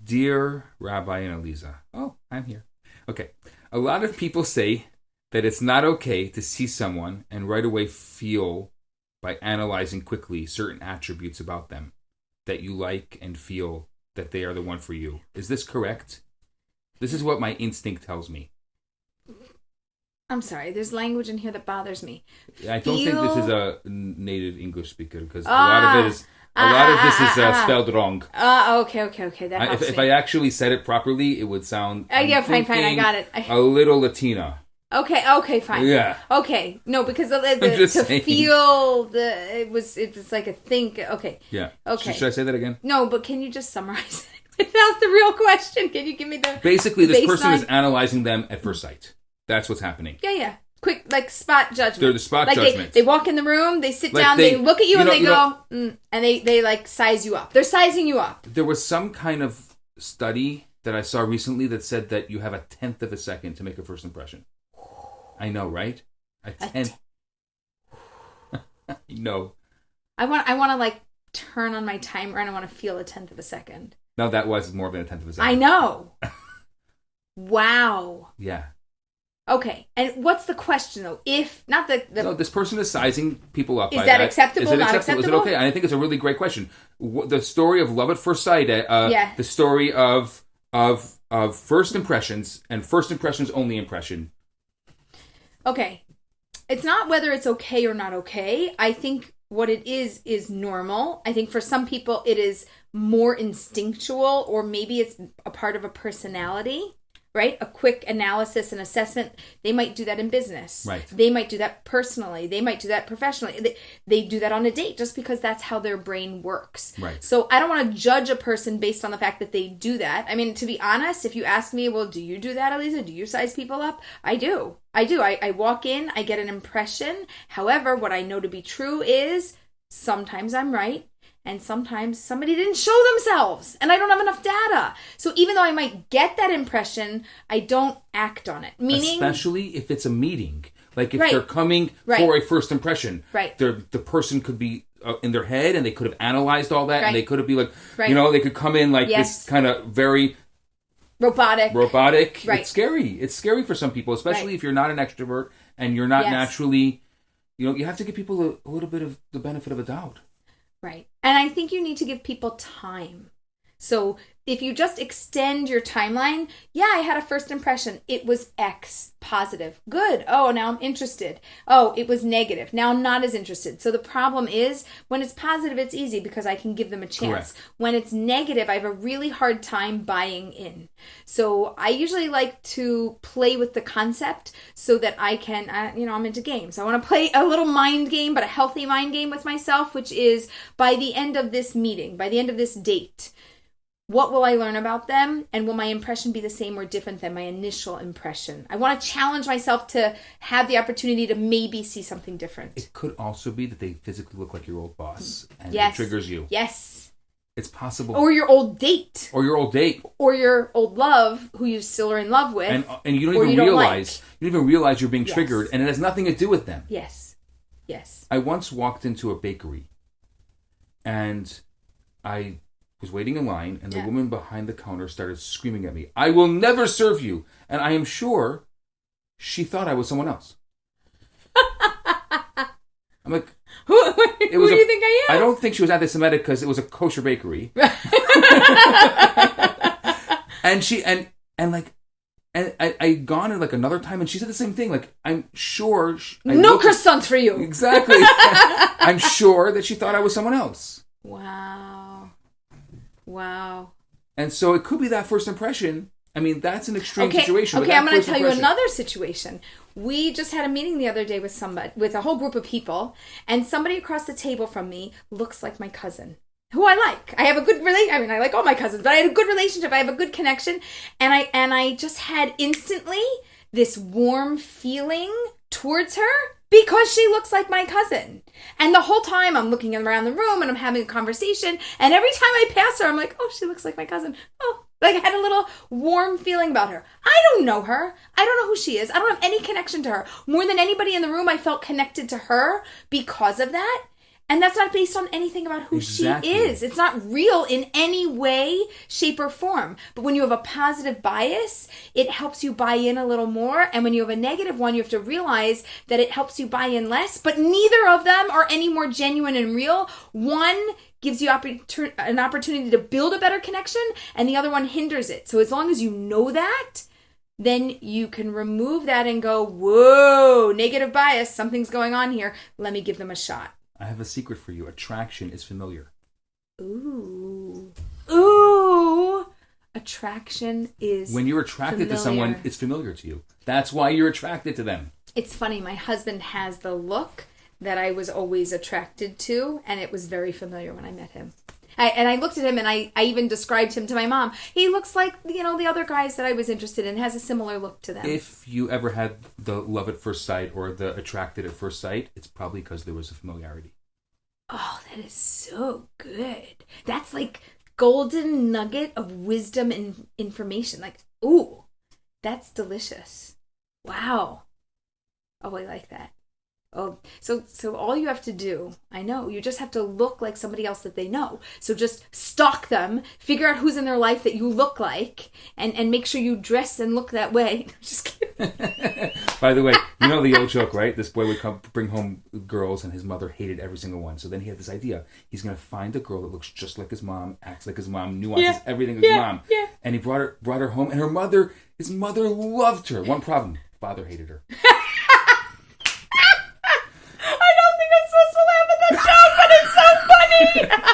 Dear Rabbi and Aleeza. Oh, I'm here. Okay. A lot of people say that it's not okay to see someone and right away feel by analyzing quickly certain attributes about them that you like and feel that they are the one for you. Is this correct? This is what my instinct tells me. I'm sorry, there's language in here that bothers me. I don't think this is a native English speaker because a lot of this is spelled wrong. Okay. That helps if I actually said it properly, it would sound. Fine. I got it. A little Latina. Okay, fine. Yeah. Okay, no, because to feel it was like a think. Okay. Yeah. Okay. Should I say that again? No, but can you just summarize it without the real question? Can you give me the basically the this baseline? Person is analyzing them at first sight. That's what's happening. Yeah. Quick, like spot judgment. They're the spot judgment. They walk in the room, they sit down, they look at you, and they go, and they like size you up. They're sizing you up. There was some kind of study that I saw recently that said that you have a 1/10 of a second to make a first impression. I know, right? A 10th. No. I want to like turn on my timer and I want to feel a 1/10 of a second. No, that was more than a 1/10 of a second. I know. Wow. Yeah. Okay, and what's the question though? If not no, this person is sizing people up. Is that acceptable? Is it not acceptable? Is it okay? And I think it's a really great question. The story of love at first sight. The story of first impressions and first impressions only impression. Okay, it's not whether it's okay or not okay. I think what it is normal. I think for some people it is more instinctual, or maybe it's a part of a personality. Right? A quick analysis and assessment. They might do that in business. Right. They might do that personally. They might do that professionally. They do that on a date just because that's how their brain works. Right. So I don't want to judge a person based on the fact that they do that. I mean, to be honest, if you ask me, well, do you do that, Aleeza? Do you size people up? I do. I walk in, I get an impression. However, what I know to be true is sometimes I'm right. And sometimes somebody didn't show themselves and I don't have enough data. So even though I might get that impression, I don't act on it. Meaning, especially if it's a meeting. Like if they're coming for a first impression. Right. The person could be in their head and they could have analyzed all that. And they could have been like, they could come in like this kind of very robotic. Right. It's scary. It's scary for some people, especially if you're not an extrovert and you're not naturally, you have to give people a little bit of the benefit of a doubt. Right. And I think you need to give people time. So if you just extend your timeline, I had a first impression. It was X, positive. Good. Oh, now I'm interested. Oh, it was negative. Now I'm not as interested. So the problem is when it's positive, it's easy because I can give them a chance. Correct. When it's negative, I have a really hard time buying in. So I usually like to play with the concept so that I can, I'm into games. I want to play a little mind game, but a healthy mind game with myself, which is by the end of this meeting, by the end of this date, what will I learn about them? And will my impression be the same or different than my initial impression? I want to challenge myself to have the opportunity to maybe see something different. It could also be that they physically look like your old boss and it triggers you. Yes. It's possible. Or your old date. Or your old love who you still are in love with. And you don't even realize you don't even realize you're being triggered and it has nothing to do with them. Yes. I once walked into a bakery and I was waiting in line, and the woman behind the counter started screaming at me, "I will never serve you!" And I am sure she thought I was someone else. I'm like, who do you think I am? I don't think she was anti-Semitic because it was a kosher bakery. And she I gone in like another time, and she said the same thing. Like, I'm sure no croissant for you. Exactly. I'm sure that she thought I was someone else. Wow. And so it could be that first impression. I mean, that's an extreme situation. Okay, I'm going to tell you another situation. We just had a meeting the other day with a whole group of people, and somebody across the table from me looks like my cousin, who I like. I have a good relationship. I mean, I like all my cousins, but I had a good relationship. I have a good connection, and I just had instantly this warm feeling towards her because she looks like my cousin. And the whole time I'm looking around the room and I'm having a conversation, and every time I pass her, I'm like, oh, she looks like my cousin. Oh, like I had a little warm feeling about her. I don't know her. I don't know who she is. I don't have any connection to her. More than anybody in the room, I felt connected to her because of that. And that's not based on anything about who Exactly. she is. It's not real in any way, shape, or form. But when you have a positive bias, it helps you buy in a little more. And when you have a negative one, you have to realize that it helps you buy in less. But neither of them are any more genuine and real. One gives you an opportunity to build a better connection, and the other one hinders it. So as long as you know that, then you can remove that and go, whoa, negative bias, something's going on here. Let me give them a shot. I have a secret for you. Attraction is familiar. Ooh. Ooh. Attraction is when you're attracted to someone, it's familiar to you. That's why you're attracted to them. It's funny. My husband has the look that I was always attracted to, and it was very familiar when I met him. I looked at him, and I even described him to my mom. He looks like, the other guys that I was interested in, has a similar look to them. If you ever had the love at first sight or the attracted at first sight, it's probably because there was a familiarity. Oh, that is so good. That's like golden nugget of wisdom and information. Like, ooh, that's delicious. Wow. Oh, I like that. Oh, so all you have to do, I know, you just have to look like somebody else that they know. So just stalk them, figure out who's in their life that you look like, and make sure you dress and look that way. Just kidding. By the way, you know the old joke, right? This boy would bring home girls, and his mother hated every single one. So then he had this idea. He's going to find a girl that looks just like his mom, acts like his mom, nuances everything like his mom. Yeah. And he brought her home, and his mother loved her. One problem, father hated her. I don't think I'm supposed to laugh at that joke, but it's so funny.